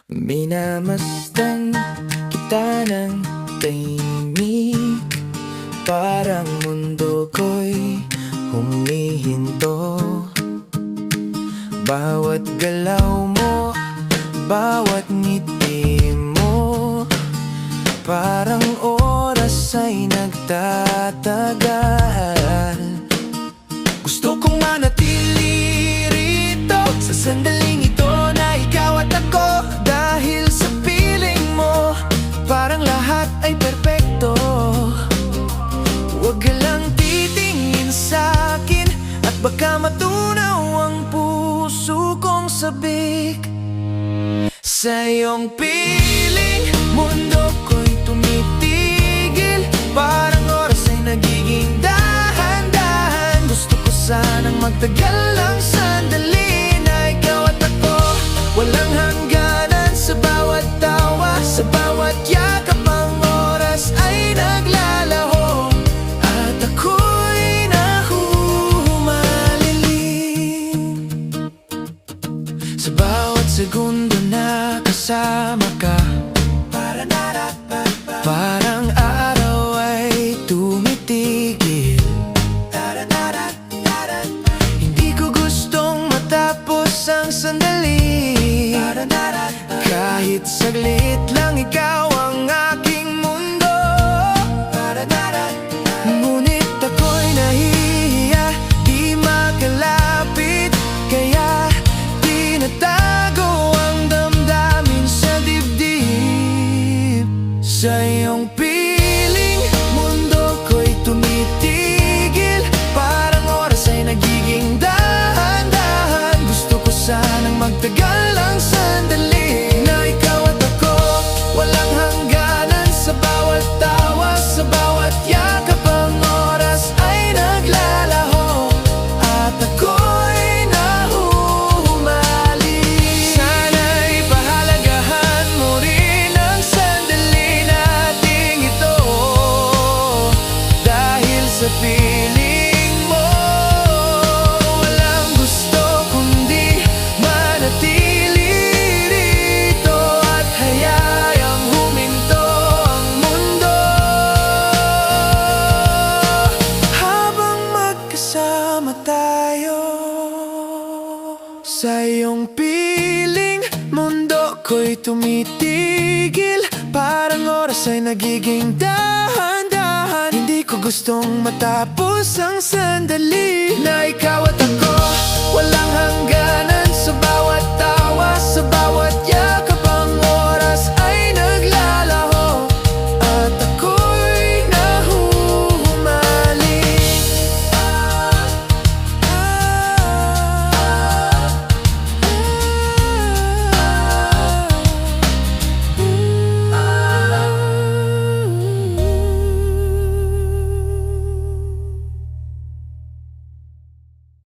Minamasdan kita ng tahimik, parang mundo ko'y humihinto. Bawat galaw mo, bawat ngiti mo, parang oras ay nagtatagal. Gusto kong manatili rito sa sandaling ito na ikaw at ako, dahil sa piling mo parang lahat ay perpekto. Huwag ka lang titingin sa'kin at baka matunaw ang puso kong sabik. Sa iyong piling, mundo ko'y tumitigil, parang oras ay nagiging dahan-dahan. Gusto ko sanang magtagal lang sandali na ikaw at ako, walang hangganan. Sa bawat tawa, sa bawat yakap, ang oras ay naglalaho at ako'y nahuhumaling. Sa bawat segundo na kasama ka, parang araw ay tumitigil. Hindi ko gustong matapos ang sandali, kahit saglit lang ikaw ang aking mundo. Ngunit ako'y nahihiya, di makalapit, kaya tinatago ang damdamin sa dibdib. Sa iyong piling, mundo ko'y tumitigil, parang oras ay nagiging dahan-dahan. Gusto ko sanang magtagal lang sandali na ikaw at ako, walang hangganan. Sa bawat tawa, sa bawat yakap, ang oras ay naglalaho at ako'y nahuhumali. Sana'y pahalagahan mo rin ang sandali nating ito, dahil sa piling mo walang gusto kundi manatili rito at hayayang huminto ang mundo. Habang magkasama tayo, sa iyong piling, mundo ko'y tumitigil, parang oras ay nagiging dahan-dahan. Hindi ko gustong matapos ang sandali na ikaw at ako, walang hangganan. Sa bawat tawa, sa bawat